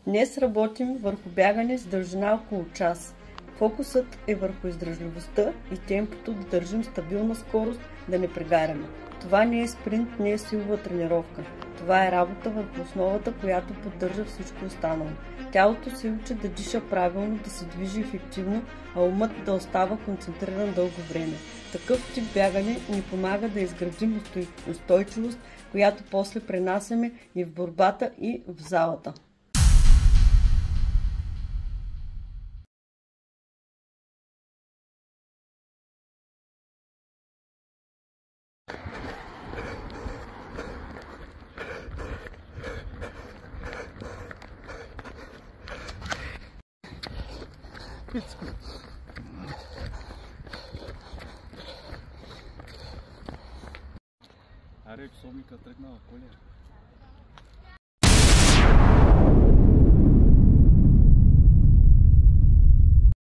Днес работим върху бягане с дължина около час. Фокусът е върху издръжливостта и темпото да държим стабилна скорост, да не прегаряме. Това не е спринт, не е силова тренировка. Това е работа върху основата, която поддържа всичко останало. Тялото се учи да диша правилно, да се движи ефективно, а умът да остава концентриран дълго време. Такъв тип бягане ни помага да изградим устойчивост, която после пренасяме и в борбата, и в залата. Аре, псовника тръгна в коля.